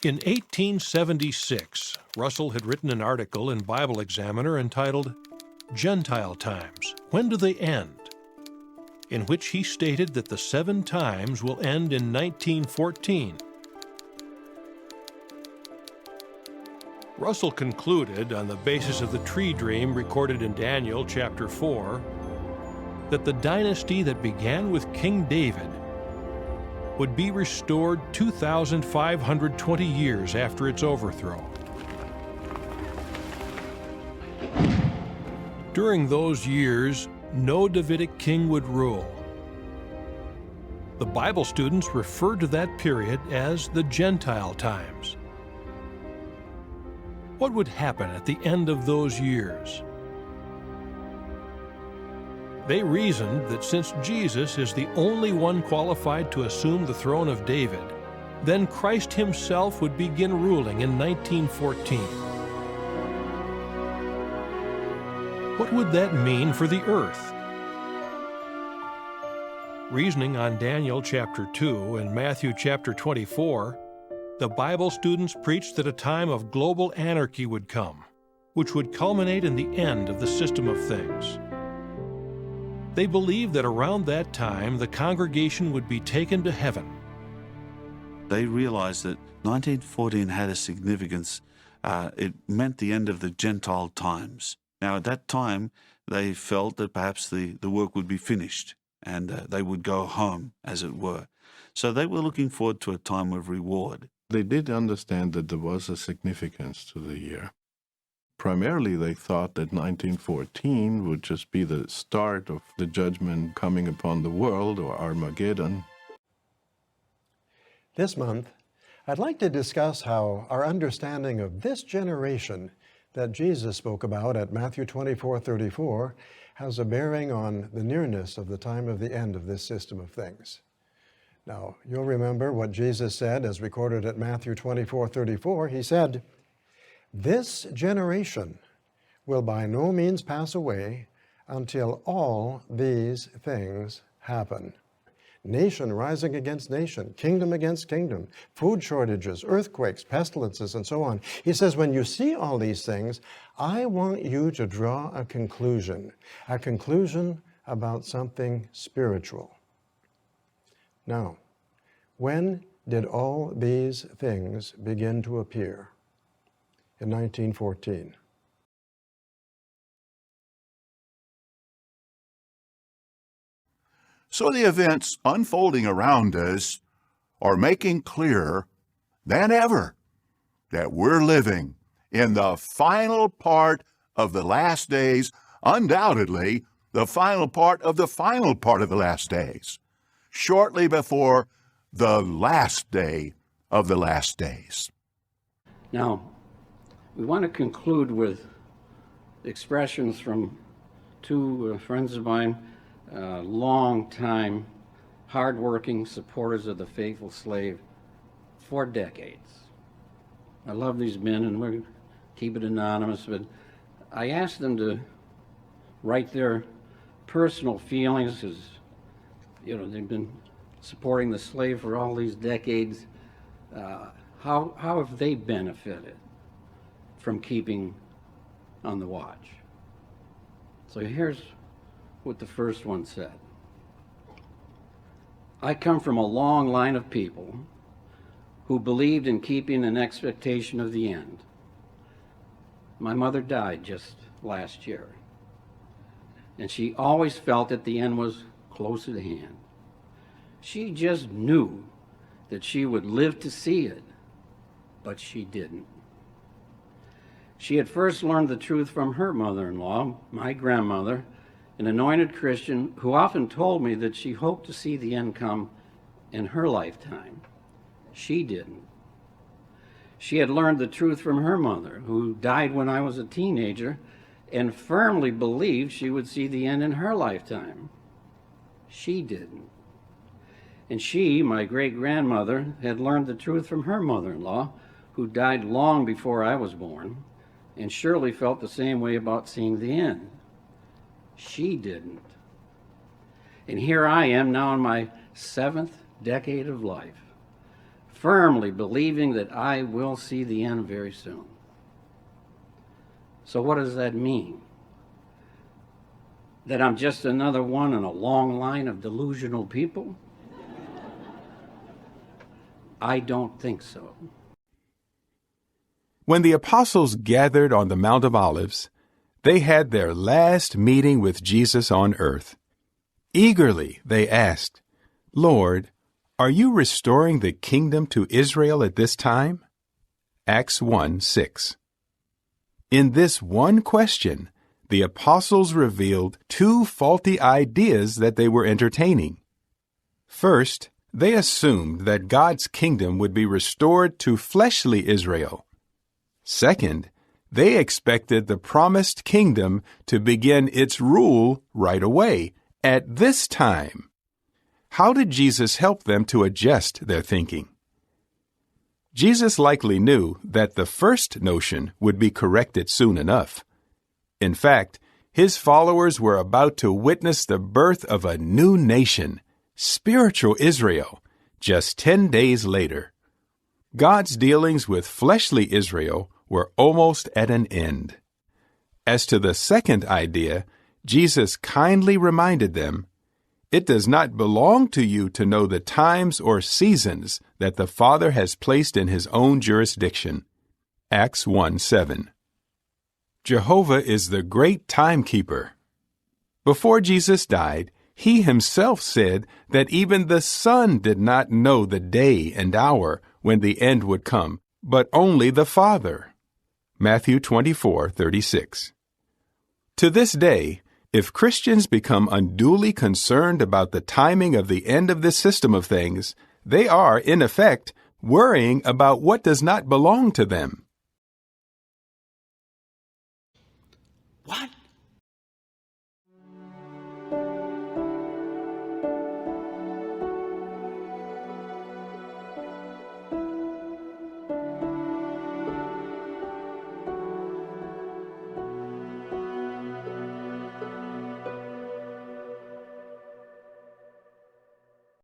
In 1876, Russell had written an article in Bible Examiner entitled Gentile Times, When Do They End?, in which he stated that the 7 times will end in 1914. Russell concluded, on the basis of the tree dream recorded in Daniel chapter 4, that the dynasty that began with King David would be restored 2,520 years after its overthrow. During those years, no Davidic king would rule. The Bible students referred to that period as the Gentile times. What would happen at the end of those years? They reasoned that since Jesus is the only one qualified to assume the throne of David, then Christ himself would begin ruling in 1914. What would that mean for the earth? Reasoning on Daniel chapter 2 and Matthew chapter 24, the Bible students preached that a time of global anarchy would come, which would culminate in the end of the system of things. They believed that around that time the congregation would be taken to heaven. They realized that 1914 had a significance. It meant the end of the Gentile times. Now, at that time, they felt that perhaps the work would be finished and they would go home, as it were. So they were looking forward to a time of reward. They did understand that there was a significance to the year. Primarily, they thought that 1914 would just be the start of the judgment coming upon the world, or Armageddon. This month, I'd like to discuss how our understanding of this generation that Jesus spoke about at Matthew 24:34 has a bearing on the nearness of the time of the end of this system of things. Now, you'll remember what Jesus said as recorded at Matthew 24:34. He said, "This generation will by no means pass away until all these things happen." Nation rising against nation, kingdom against kingdom, food shortages, earthquakes, pestilences, and so on. He says, when you see all these things, I want you to draw a conclusion about something spiritual. Now, when did all these things begin to appear? In 1914. So the events unfolding around us are making clearer than ever that we're living in the final part of the last days, undoubtedly the final part of the final part of the last days, shortly before the last day of the last days. Now, we want to conclude with expressions from 2 friends of mine, long-time, hard-working supporters of the faithful slave for decades. I love these men, and we're going to keep it anonymous, but I asked them to write their personal feelings, because, they've been supporting the slave for all these decades. How have they benefited from keeping on the watch? So here's what the first one said. I come from a long line of people who believed in keeping an expectation of the end. My mother died just last year, and she always felt that the end was close at hand. She just knew that she would live to see it, but she didn't. She had first learned the truth from her mother-in-law, my grandmother, an anointed Christian who often told me that she hoped to see the end come in her lifetime. She didn't. She had learned the truth from her mother, who died when I was a teenager, and firmly believed she would see the end in her lifetime. She didn't. And she, my great-grandmother, had learned the truth from her mother-in-law, who died long before I was born, and surely felt the same way about seeing the end. She didn't. And here I am now in my 7th decade of life, firmly believing that I will see the end very soon. So what does that mean? That I'm just another one in a long line of delusional people? I don't think so. When the apostles gathered on the Mount of Olives, they had their last meeting with Jesus on earth. Eagerly they asked, "Lord, are you restoring the kingdom to Israel at this time?" Acts 1:6. In this one question, the apostles revealed two faulty ideas that they were entertaining. First, they assumed that God's kingdom would be restored to fleshly Israel. Second, they expected the promised kingdom to begin its rule right away, at this time. How did Jesus help them to adjust their thinking? Jesus likely knew that the first notion would be corrected soon enough. In fact, his followers were about to witness the birth of a new nation, spiritual Israel, just 10 days later. God's dealings with fleshly Israel were almost at an end. As to the second idea, Jesus kindly reminded them, "It does not belong to you to know the times or seasons that the Father has placed in his own jurisdiction." Acts 1:7. Jehovah is the great timekeeper. Before Jesus died, he himself said that even the Son did not know the day and hour when the end would come, but only the Father. Matthew 24:36. To this day, if Christians become unduly concerned about the timing of the end of this system of things, they are, in effect, worrying about what does not belong to them.